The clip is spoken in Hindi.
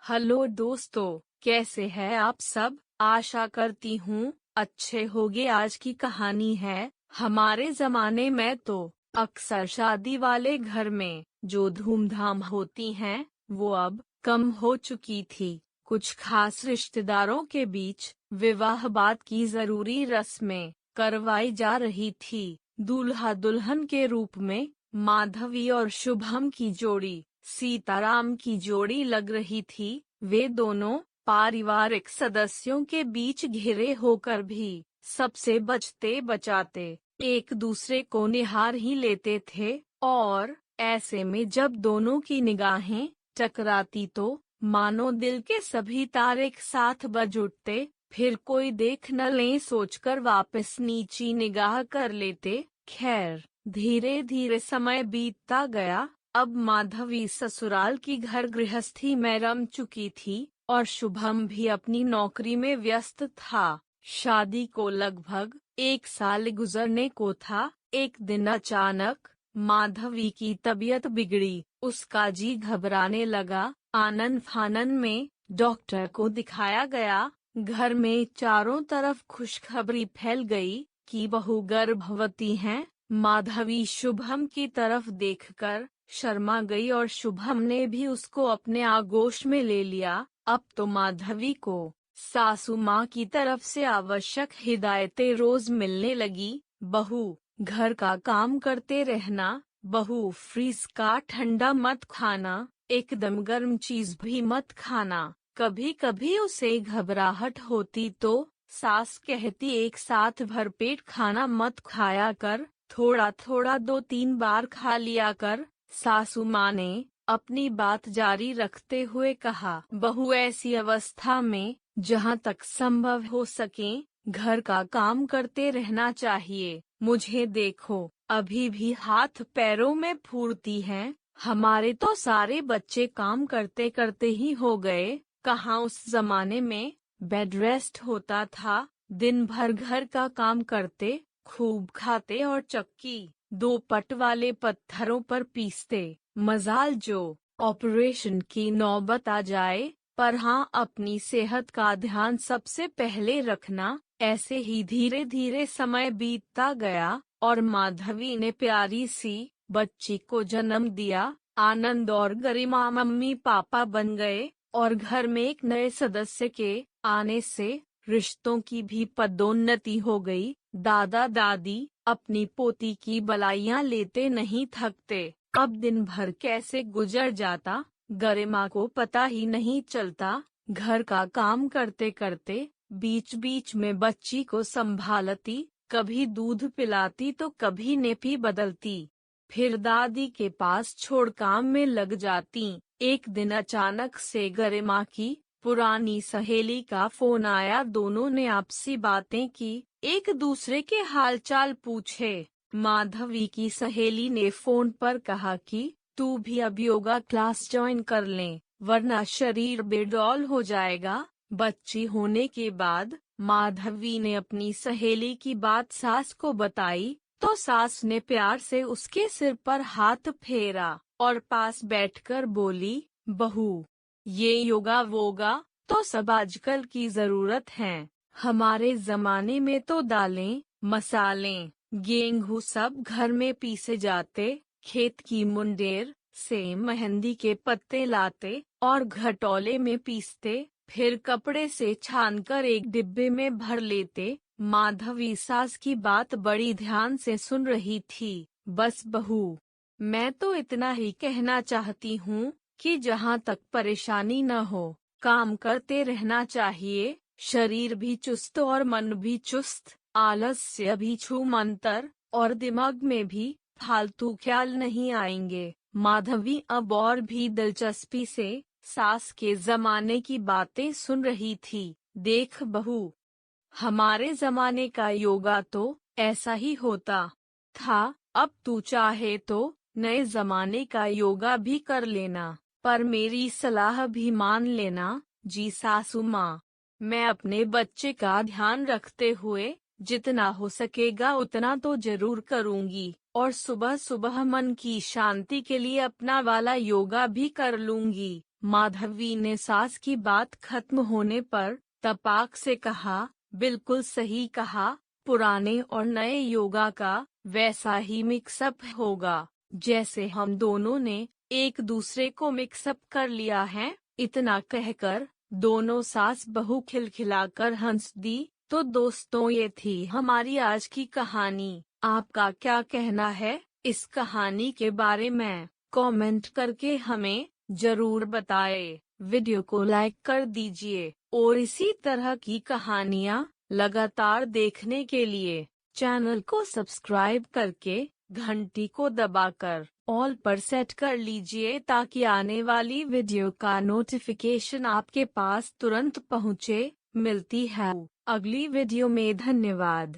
हेलो दोस्तों, कैसे हैं आप सब। आशा करती हूँ अच्छे होगे। आज की कहानी है, हमारे जमाने में तो अक्सर शादी वाले घर में जो धूमधाम होती हैं वो अब कम हो चुकी थी। कुछ खास रिश्तेदारों के बीच विवाह बाद की जरूरी रस्में करवाई जा रही थी। दूल्हा दुल्हन के रूप में माधवी और शुभम की जोड़ी सीताराम की जोड़ी लग रही थी। वे दोनों पारिवारिक सदस्यों के बीच घिरे होकर भी सबसे बचते बचाते एक दूसरे को निहार ही लेते थे। और ऐसे में जब दोनों की निगाहें टकराती तो मानो दिल के सभी तार एक साथ बज उठते। फिर कोई देख न ले सोचकर वापस नीची निगाह कर लेते। खैर, धीरे धीरे समय बीतता गया। अब माधवी ससुराल की घर गृहस्थी में रम चुकी थी और शुभम भी अपनी नौकरी में व्यस्त था। शादी को लगभग 1 साल गुजरने को था। एक दिन अचानक माधवी की तबीयत बिगड़ी। उसका जी घबराने लगा। आनन फानन में डॉक्टर को दिखाया गया। घर में चारों तरफ खुशखबरी फैल गई कि बहू गर्भवती है। माधवी शुभम की तरफ देखकर शर्मा गई और शुभम ने भी उसको अपने आगोश में ले लिया। अब तो माधवी को सासू माँ की तरफ से आवश्यक हिदायतें रोज मिलने लगी। बहू, घर का काम करते रहना। बहू, फ्रीज का ठंडा मत खाना। एकदम गर्म चीज भी मत खाना। कभी कभी उसे घबराहट होती तो सास कहती एक साथ भरपेट खाना मत खाया कर, थोड़ा थोड़ा 2-3 बार खा लिया कर। सासू माँ ने अपनी बात जारी रखते हुए कहा, बहू, ऐसी अवस्था में जहाँ तक संभव हो सके घर का काम करते रहना चाहिए। मुझे देखो, अभी भी हाथ पैरों में फुर्ती है। हमारे तो सारे बच्चे काम करते करते ही हो गए। कहाँ उस जमाने में बेड रेस्ट होता था। दिन भर घर का काम करते, खूब खाते और चक्की 2 पट वाले पत्थरों पर पीसते। मजाल जो ऑपरेशन की नौबत आ जाए। पर हाँ, अपनी सेहत का ध्यान सबसे पहले रखना। ऐसे ही धीरे धीरे समय बीतता गया और माधवी ने प्यारी सी बच्ची को जन्म दिया। आनंद और गरिमा मम्मी पापा बन गए और घर में एक नए सदस्य के आने से रिश्तों की भी पदोन्नति हो गई। दादा दादी अपनी पोती की बलाइयां लेते नहीं थकते। अब दिन भर कैसे गुजर जाता गरिमा को पता ही नहीं चलता। घर का काम करते करते बीच बीच में बच्ची को संभालती, कभी दूध पिलाती तो कभी नेपी बदलती, फिर दादी के पास छोड़ काम में लग जाती। एक दिन अचानक से गरिमा की पुरानी सहेली का फोन आया। दोनों ने आपसी बातें की, एक दूसरे के हालचाल पूछे। माधवी की सहेली ने फोन पर कहा कि तू भी अब योगा क्लास ज्वाइन कर ले, वरना शरीर बेडौल हो जाएगा। बच्ची होने के बाद माधवी ने अपनी सहेली की बात सास को बताई तो सास ने प्यार से उसके सिर पर हाथ फेरा और पास बैठकर बोली, बहू, ये योगा वोगा तो सब आजकल की जरूरत है। हमारे जमाने में तो दालें, मसाले, गेहूं सब घर में पीसे जाते, खेत की मुंडेर से मेहंदी के पत्ते लाते और घटोले में पीसते, फिर कपड़े से छानकर एक डिब्बे में भर लेते। माधवी सास की बात बड़ी ध्यान से सुन रही थी। बस बहू, मैं तो इतना ही कहना चाहती हूँ कि जहाँ तक परेशानी न हो, काम करते रहना चाहिए। शरीर भी चुस्त और मन भी चुस्त, आलस्य भी छूमंतर और दिमाग में भी फालतू ख्याल नहीं आएंगे। माधवी अब और भी दिलचस्पी से सास के जमाने की बातें सुन रही थी। देख बहू, हमारे जमाने का योगा तो ऐसा ही होता था। अब तू चाहे तो नए जमाने का योगा भी कर लेना, पर मेरी सलाह भी मान लेना। जी सासू माँ, मैं अपने बच्चे का ध्यान रखते हुए जितना हो सकेगा उतना तो जरूर करूँगी, और सुबह सुबह मन की शांति के लिए अपना वाला योगा भी कर लूँगी। माधवी ने सास की बात खत्म होने पर तपाक से कहा, बिल्कुल सही कहा, पुराने और नए योगा का वैसा ही मिक्सअप होगा जैसे हम दोनों ने एक दूसरे को मिक्सअप कर लिया है। इतना कहकर दोनों सास बहू खिलखिलाकर हंस दी। तो दोस्तों, ये थी हमारी आज की कहानी। आपका क्या कहना है इस कहानी के बारे में? कमेंट करके हमें जरूर बताएं। वीडियो को लाइक कर दीजिए और इसी तरह की कहानियाँ लगातार देखने के लिए चैनल को सब्सक्राइब करके घंटी को दबाकर ऑल पर सेट कर लीजिए ताकि आने वाली वीडियो का नोटिफिकेशन आपके पास तुरंत पहुँचे। मिलती है अगली वीडियो में। धन्यवाद।